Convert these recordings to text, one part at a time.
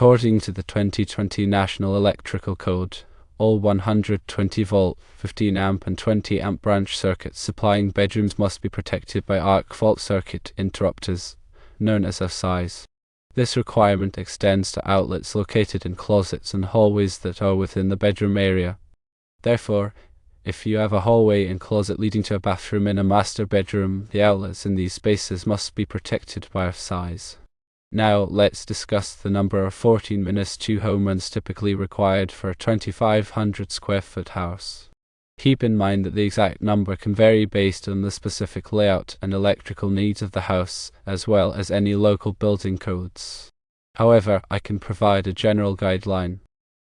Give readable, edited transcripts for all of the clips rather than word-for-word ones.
According to the 2020 National Electrical Code, all 120-volt, 15-amp and 20-amp branch circuits supplying bedrooms must be protected by arc fault circuit interrupters, known as FSIs. This requirement extends to outlets located in closets and hallways that are within the bedroom area. Therefore, if you have a hallway and closet leading to a bathroom in a master bedroom, the outlets in these spaces must be protected by FSIs. Now, let's discuss the number of 14-2 home runs typically required for a 2,500 square foot house. Keep in mind that the exact number can vary based on the specific layout and electrical needs of the house, as well as any local building codes. However, I can provide a general guideline.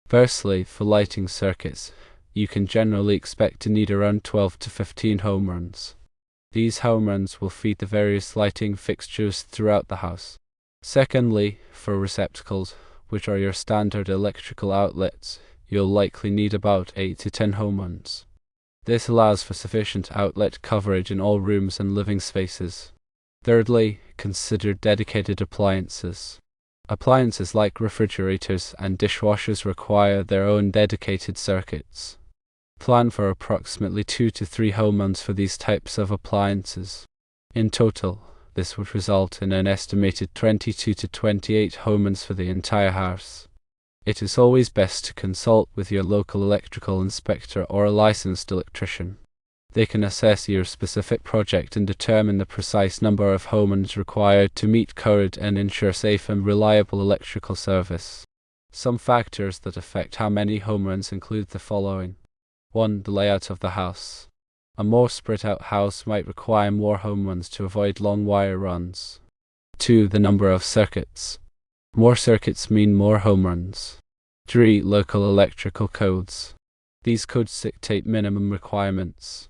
Firstly, for lighting circuits, you can generally expect to need around 12 to 15 home runs. These home runs will feed the various lighting fixtures throughout the house. Secondly, for receptacles, which are your standard electrical outlets, you'll likely need about 8 to 10 home runs. This allows for sufficient outlet coverage in all rooms and living spaces. Thirdly, consider dedicated appliances. Appliances like refrigerators and dishwashers require their own dedicated circuits. Plan for approximately 2 to 3 home runs for these types of appliances. In total, this would result in an estimated 22 to 28 home runs for the entire house. It is always best to consult with your local electrical inspector or a licensed electrician. They can assess your specific project and determine the precise number of home runs required to meet code and ensure safe and reliable electrical service. Some factors that affect how many home runs include the following. 1. The layout of the house. A more spread out house might require more home runs to avoid long wire runs. 2. The number of circuits. More circuits mean more home runs. 3. Local electrical codes. These codes dictate minimum requirements.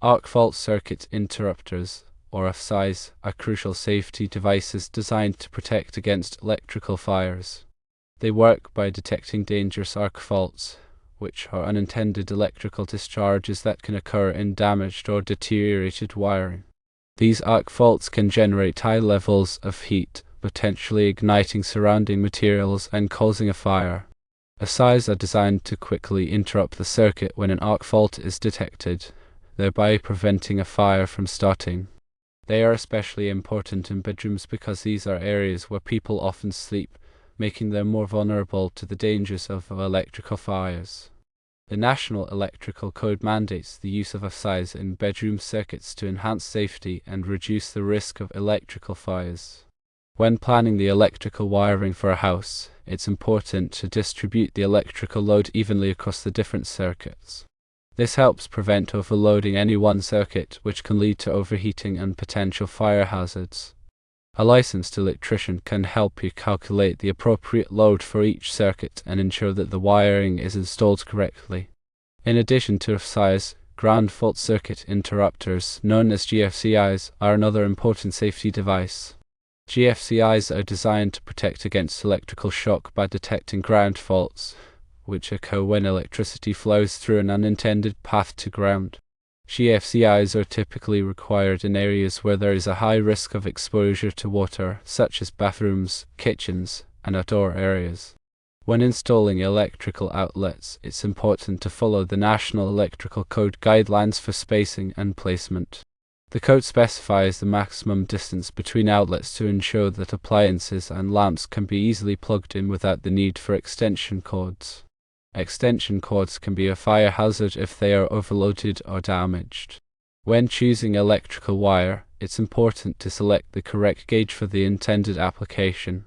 Arc fault circuit interrupters, or FSIs, are crucial safety devices designed to protect against electrical fires. They work by detecting dangerous arc faults, which are unintended electrical discharges that can occur in damaged or deteriorated wiring. These arc faults can generate high levels of heat, potentially igniting surrounding materials and causing a fire. FSIs are designed to quickly interrupt the circuit when an arc fault is detected, thereby preventing a fire from starting. They are especially important in bedrooms because these are areas where people often sleep, making them more vulnerable to the dangers of electrical fires. The National Electrical Code mandates the use of FSIs in bedroom circuits to enhance safety and reduce the risk of electrical fires. When planning the electrical wiring for a house, it's important to distribute the electrical load evenly across the different circuits. This helps prevent overloading any one circuit, which can lead to overheating and potential fire hazards. A licensed electrician can help you calculate the appropriate load for each circuit and ensure that the wiring is installed correctly. In addition to FSIs, ground fault circuit interrupters, known as GFCIs, are another important safety device. GFCIs are designed to protect against electrical shock by detecting ground faults, which occur when electricity flows through an unintended path to ground. GFCIs are typically required in areas where there is a high risk of exposure to water, such as bathrooms, kitchens, and outdoor areas. When installing electrical outlets, it's important to follow the National Electrical Code guidelines for spacing and placement. The code specifies the maximum distance between outlets to ensure that appliances and lamps can be easily plugged in without the need for extension cords. Extension cords can be a fire hazard if they are overloaded or damaged. When choosing electrical wire, it's important to select the correct gauge for the intended application.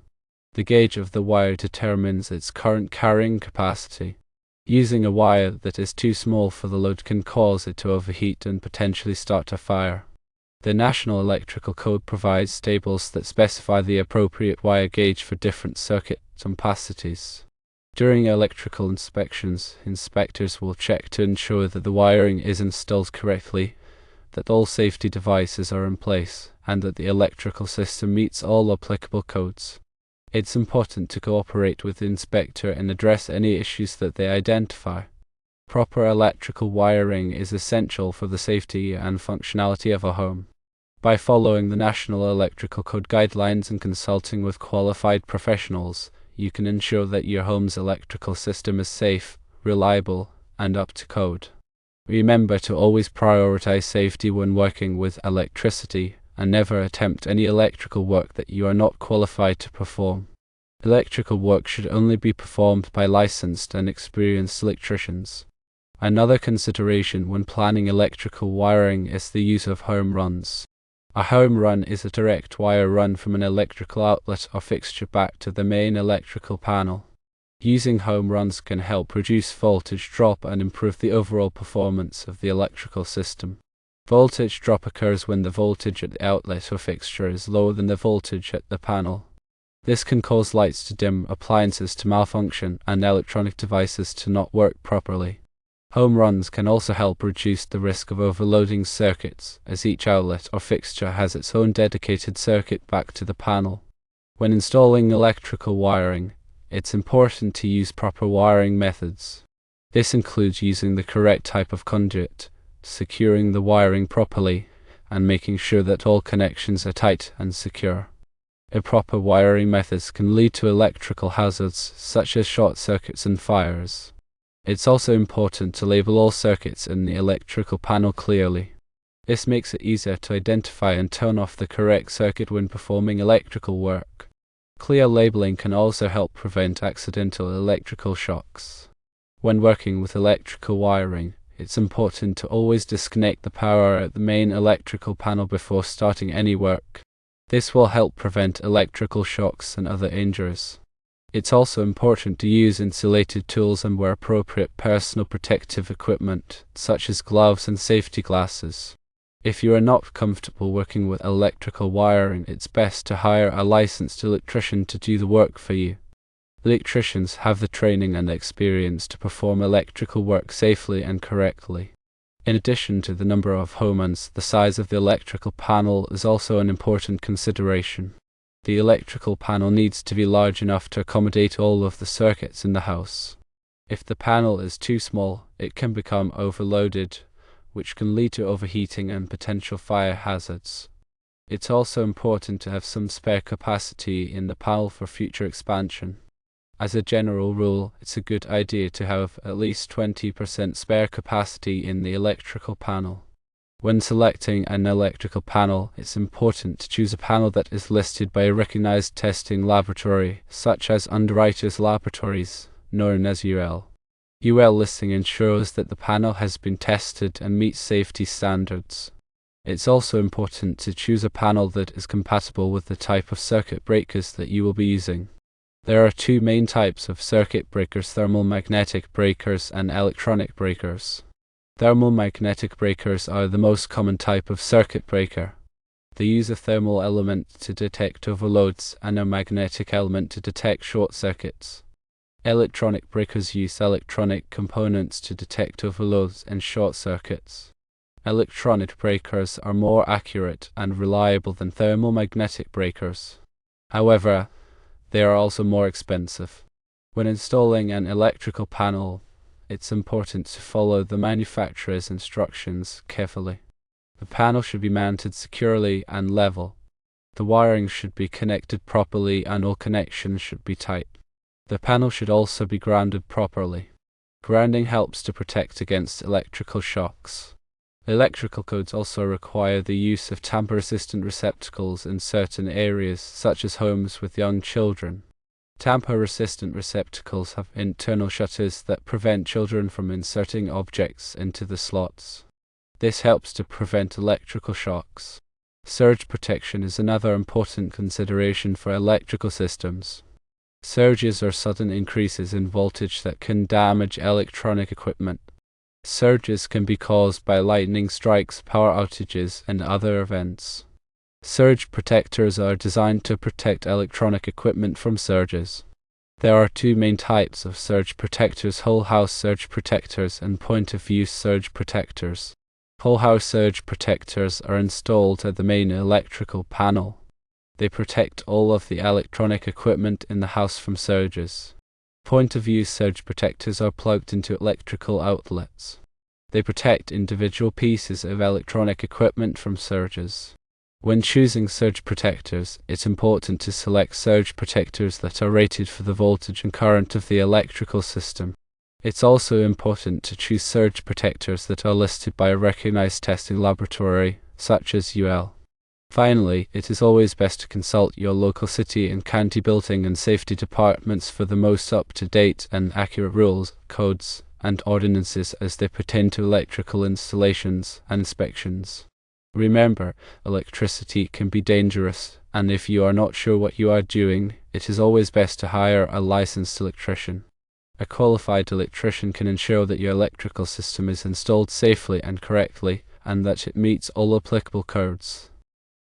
The gauge of the wire determines its current carrying capacity. Using a wire that is too small for the load can cause it to overheat and potentially start a fire. The National Electrical Code provides tables that specify the appropriate wire gauge for different circuit capacities. During electrical inspections, inspectors will check to ensure that the wiring is installed correctly, that all safety devices are in place, and that the electrical system meets all applicable codes. It's important to cooperate with the inspector and address any issues that they identify. Proper electrical wiring is essential for the safety and functionality of a home. By following the National Electrical Code guidelines and consulting with qualified professionals, you can ensure that your home's electrical system is safe, reliable, and up to code. Remember to always prioritize safety when working with electricity, and never attempt any electrical work that you are not qualified to perform. Electrical work should only be performed by licensed and experienced electricians. Another consideration when planning electrical wiring is the use of home runs. A home run is a direct wire run from an electrical outlet or fixture back to the main electrical panel. Using home runs can help reduce voltage drop and improve the overall performance of the electrical system. Voltage drop occurs when the voltage at the outlet or fixture is lower than the voltage at the panel. This can cause lights to dim, appliances to malfunction, and electronic devices to not work properly. Home runs can also help reduce the risk of overloading circuits, as each outlet or fixture has its own dedicated circuit back to the panel. When installing electrical wiring, it's important to use proper wiring methods. This includes using the correct type of conduit, securing the wiring properly, and making sure that all connections are tight and secure. Improper wiring methods can lead to electrical hazards such as short circuits and fires. It's also important to label all circuits in the electrical panel clearly. This makes it easier to identify and turn off the correct circuit when performing electrical work. Clear labeling can also help prevent accidental electrical shocks. When working with electrical wiring, it's important to always disconnect the power at the main electrical panel before starting any work. This will help prevent electrical shocks and other injuries. It's also important to use insulated tools and wear appropriate personal protective equipment, such as gloves and safety glasses. If you are not comfortable working with electrical wiring, it's best to hire a licensed electrician to do the work for you. Electricians have the training and experience to perform electrical work safely and correctly. In addition to the number of homeruns, the size of the electrical panel is also an important consideration. The electrical panel needs to be large enough to accommodate all of the circuits in the house. If the panel is too small, it can become overloaded, which can lead to overheating and potential fire hazards. It's also important to have some spare capacity in the panel for future expansion. As a general rule, it's a good idea to have at least 20% spare capacity in the electrical panel. When selecting an electrical panel, it's important to choose a panel that is listed by a recognized testing laboratory, such as Underwriters Laboratories, known as UL. UL listing ensures that the panel has been tested and meets safety standards. It's also important to choose a panel that is compatible with the type of circuit breakers that you will be using. There are two main types of circuit breakers: thermal magnetic breakers and electronic breakers. Thermal magnetic breakers are the most common type of circuit breaker. They use a thermal element to detect overloads and a magnetic element to detect short circuits. Electronic breakers use electronic components to detect overloads and short circuits. Electronic breakers are more accurate and reliable than thermal magnetic breakers. However, they are also more expensive. When installing an electrical panel, it's important to follow the manufacturer's instructions carefully. The panel should be mounted securely and level. The wiring should be connected properly and all connections should be tight. The panel should also be grounded properly. Grounding helps to protect against electrical shocks. Electrical codes also require the use of tamper-resistant receptacles in certain areas, such as homes with young children. Tamper-resistant receptacles have internal shutters that prevent children from inserting objects into the slots. This helps to prevent electrical shocks. Surge protection is another important consideration for electrical systems. Surges are sudden increases in voltage that can damage electronic equipment. Surges can be caused by lightning strikes, power outages, and other events. Surge protectors are designed to protect electronic equipment from surges. There are two main types of surge protectors: whole house surge protectors and point of view surge protectors. Whole house surge protectors are installed at the main electrical panel. They protect all of the electronic equipment in the house from surges. Point-of-view surge protectors are plugged into electrical outlets. They protect individual pieces of electronic equipment from surges. When choosing surge protectors, it's important to select surge protectors that are rated for the voltage and current of the electrical system. It's also important to choose surge protectors that are listed by a recognized testing laboratory, such as UL. Finally, it is always best to consult your local city and county building and safety departments for the most up-to-date and accurate rules, codes, and ordinances as they pertain to electrical installations and inspections. Remember, electricity can be dangerous, and if you are not sure what you are doing, it is always best to hire a licensed electrician. A qualified electrician can ensure that your electrical system is installed safely and correctly, and that it meets all applicable codes.